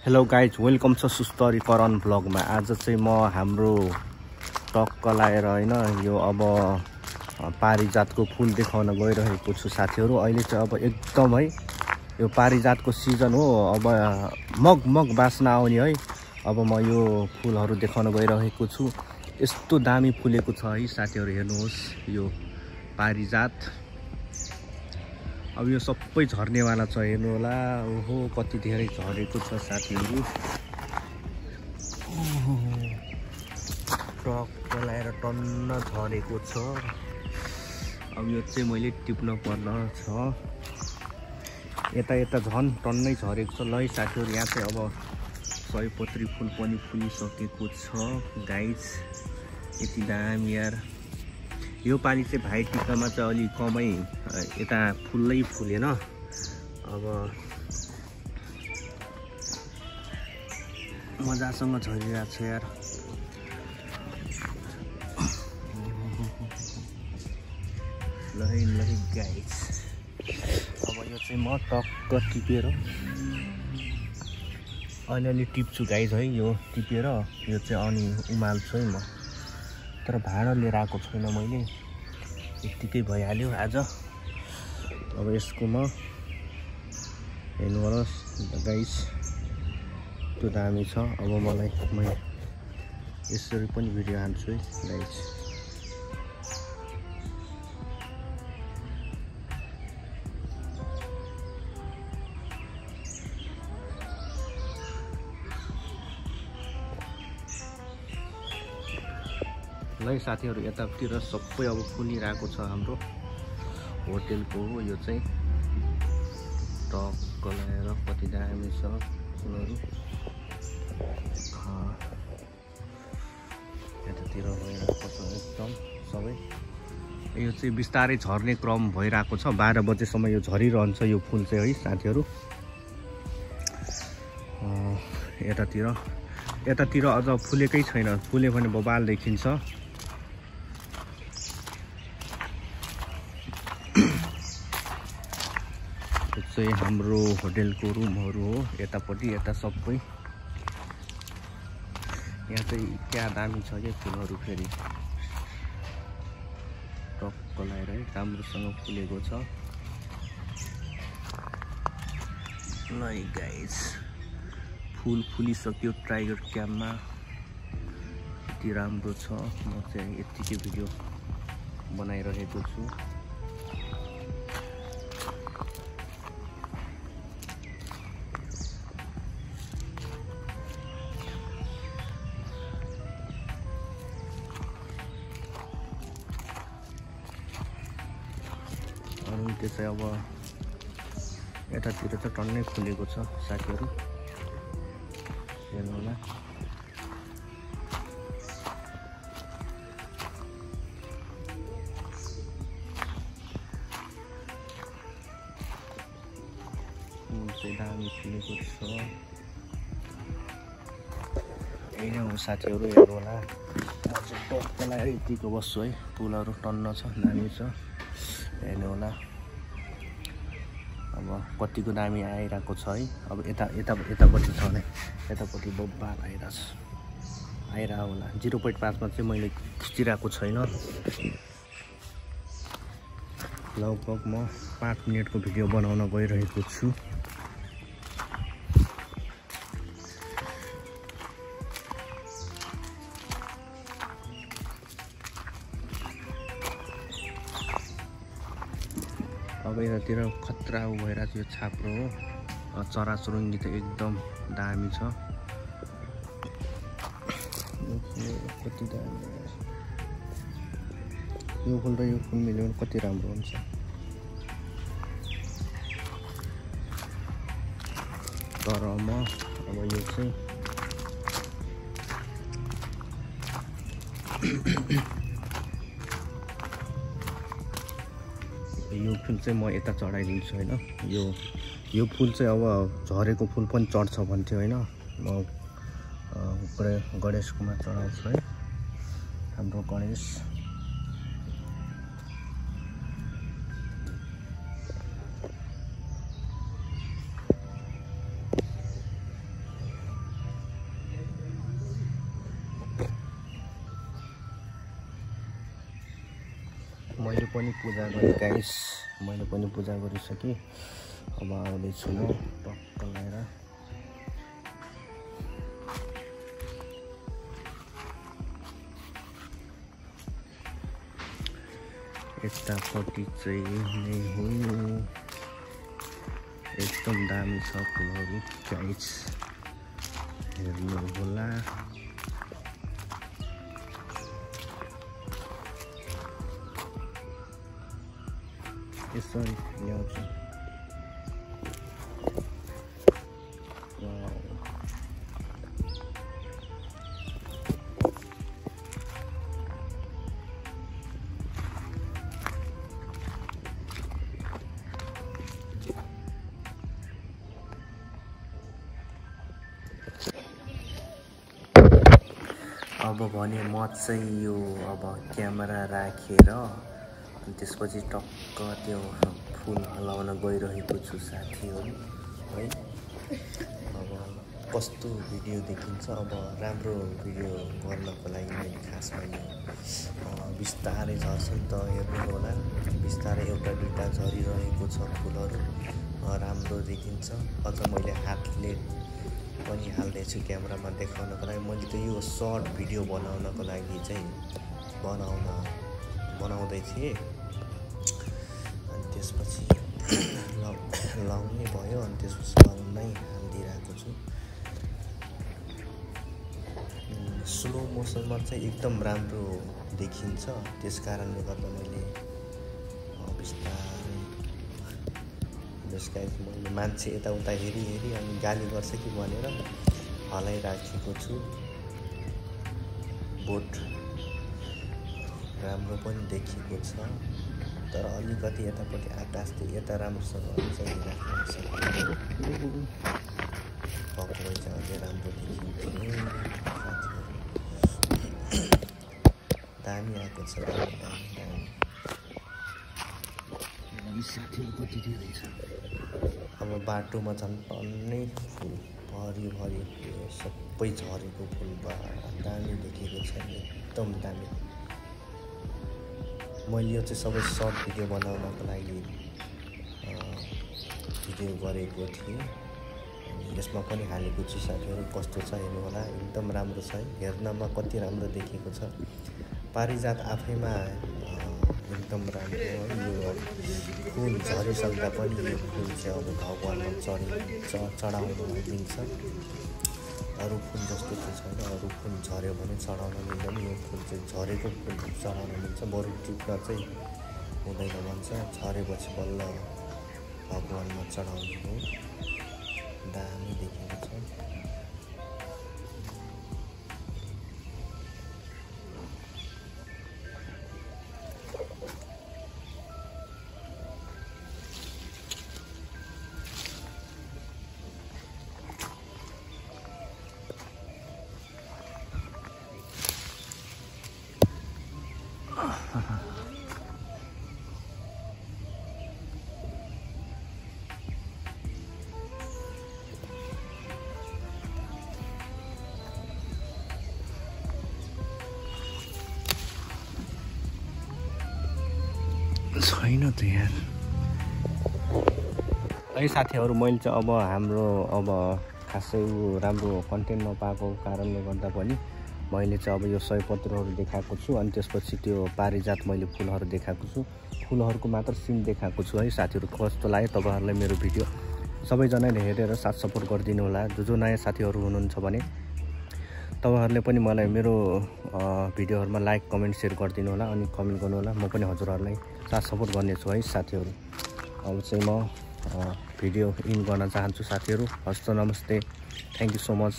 Hello guys, welcome छ सुस्तरी करण ब्लगमा। आज चाहिँ म हाम्रो टक्क लाएर हैन यो अब पारिजातको फुल देखाउन गइरहेको छु साथीहरु। अहिले चाहिँ अब एकदम है यो पारिजातको सिजन हो। अब मग बास्ना आउने है। अब म यो फुलहरु देखाउन गइरहेको छु। यस्तो दामी फुलेको छ है साथीहरु, हेर्नुहोस् यो पारिजात। अब यो सबै झर्नेवाला छ, हेर्नु होला। ओहो कति धेरै झरेको छ साथीहरु। टक्क लाएर टन्न झरेको छ। अब यो चाहिँ मैले टिप्न पर्न छ। यता झन् टन्नै झरेको छ। ल साथीहरु, यहाँ चाहिँ अब सयपत्री फुल पनि फुलिसकेको छ गाइज। यति दामी यार। यो पानी चाहिँ भाइ टिकामा चाहिँ अलि कमै यता फुल्लै फुलेन। अब मजासँग झरिरहेको छ यार। ल गाइज, अब यो चाहिँ म टक्क टिपेर अलि टिप्छु गाइज है। यो टिपेर यो चाहिँ अनि उमाल्छु है म। तर भाँडा लिएर आएको छैन मैले, यतिकै भइहाल्यो आज। अब यसको म हेर्नु होला गाइस, त्यो दामी छ। अब म यसरी पनि भिडियो हाल्छु है गाइस। ल साथीहरु, यतातिर सबै अब फुलिरहेको छ। हाम्रो होटेलको हो यो चाहिँ। टक्क लगाएर कति दामी छ फुलहरु। यतातिर भइरहेको छ एकदम सबै। यो चाहिँ बिस्तारै झर्ने क्रम भइरहेको छ। 12 बजेसम्म यो झरिरहन्छ यो फुल चाहिँ है साथीहरु। यतातिर अझ फुलेकै छैन। फुल्यो भने बबाल देखिन्छ। चाहिँ हाम्रो होटेलको रुमहरु हो यतापट्टि। यता सबै यहाँ चाहिँ क्या दामी छ के फुलहरु। फेरि टक्क लाएर है राम्रोसँग फुलेको छ। ल गाइस, फुल फुलिसक्यो टाइगर क्याम्पमा। यति राम्रो छ। म चाहिँ यतिकै भिडियो बनाइरहेको छु। त्यो चाहिँ अब यतातिर चाहिँ टन्नै फुलेको छ साथीहरु, हेर्नु होला। फुल चाहिँ दामी फुलेको छ। यही नै हो साथीहरु, हेर्नु होला। म चाहिँ टक्क लाएर यतिको बस्छु है। फुलहरु टन्न छ, दामी छ, हेर्नु होला। अब कतिको दामी आइरहेको छ है। अब यतापट्टि छ भने यतापट्टि बब्बाल आइरह होला। 0.5 मा चाहिँ मैले खिचिरहेको छैन। लगभग म 5 मिनेटको भिडियो बनाउन गइरहेको छु। अब यतातिर खतरा भइरहेको यो छाप्रो हो। चराचुरुङ्गी त एकदम दामी छ। कति दामी यो फुल र यो फुल मिल्यो भने कति राम्रो हुन्छ। तर म अब यो चाहिँ यो फुल चाहिँ म यता चढाइदिन्छु हैन। यो फुल चाहिँ अब झरेको फुल पनि चढ्छ भन्थ्यो हैन। म गणेशकोमा चढाउँछु है। हाम्रो गणेश पनि पूजा गरेँ गाइस, मैले पनि पूजा गरिसकेँ। अब आउँदैछु म टक्क लगाएर। यतापट्टि चाहिँ नै हो, एकदम दामी छ फुलहरू गाइस, हेर्नु होला। यसरी ल्याउँछु। अब भने म चाहिँ यो अब क्यामेरा राखेर अनि त्यसपछि टक्क त्यो फुल हल्लाउन गइरहेको छु साथीहरू है। अब कस्तो भिडियो देखिन्छ, अब राम्रो भिडियो गर्नको लागि मैले खासमा यो बिस्तारै झर्छ नि त, हेर्नु होला। बिस्तारै एउटा दुईटा झरिरहेको छ फुलहरू, राम्रो देखिन्छ। अझ मैले हातले पनि हाल्दैछु क्यामेरामा देखाउनको लागि। मैले त यो सर्ट भिडियो बनाउनको लागि चाहिँ बनाउँदै थिएँ। अनि त्यसपछि लाउने भयो, अनि त्यसपछि लाउनै हालिदिइरहेको छु। स्लो मोसनमा चाहिँ एकदम राम्रो देखिन्छ, त्यस कारणले गर्दा मैले बिस्तारै मैले मान्छे यताउता हेरी अनि गाली गर्छ कि भनेर हलाइराखेको छु। बोट राम्रो पनि देखिएको छ, तर अलिकति यतापट्टि आकाशले यता राम्रोसँग चाहिँ राख्न सक्दैन। पक्कै चाहिँ अझै राम्रो देखिन्थ्यो। दामी आएको छ, साथीहरू कति धेरै छ। अब बाटोमा झन् टन्नै फुल भरि सबै झरेको फुल दामी देखेको छ, एकदम दामी। मैले यो चाहिँ सबै सर्ट भिडियो बनाउनको लागि भिडियो गरेको थिएँ। यसमा पनि हालेको छु साथीहरू, कस्तो छ हेर्नु होला। एकदम राम्रो छ है, हेर्नमा कति राम्रो देखेको छ। पारिजात आफैमा एकदम राम्रो है। यो फुल झरिसक्दा पनि यो फुल चाहिँ अब भगवानमा चढाउन दिन्छ। अरू फुल जस्तो चाहिँ छैन, अरू फुल झऱ्यो भने चढाउन मिल्दैन, यो फुल चाहिँ झरेको फुल चढाउन मिल्छ। बरु टिप्न चाहिँ हुँदैन भन्छ, झरेपछि बल्ल भगवानमा चढाउनु हो। दामी देखेको छ। छैन त यार है साथीहरू। मैले चाहिँ अब हाम्रो खासै राम्रो कन्टेन्ट नपाएको कारणले गर्दा पनि मैले चाहिँ अब यो सयपत्रीहरू देखाएको छु, अनि त्यसपछि त्यो पारिजात मैले फुलहरू देखाएको छु। फुलहरूको मात्र सिन देखाएको छु है साथीहरू। कस्तो लाग्यो तपाईँहरूलाई मेरो भिडियो, सबैजनाले हेरेर साथ सपोर्ट गरिदिनु होला। जो नयाँ साथीहरू हुनुहुन्छ भने तपाईँहरूले पनि मलाई मेरो भिडियोहरूमा लाइक कमेन्ट सेयर गरिदिनु होला, अनि कमेन्ट गर्नु होला। म पनि हजुरहरूलाई साथ सपोर्ट गर्नेछु है साथीहरू। अब चाहिँ म भिडियो इन गर्न चाहन्छु साथीहरू। हस्त नमस्ते, थ्याङ्क यू सो मच।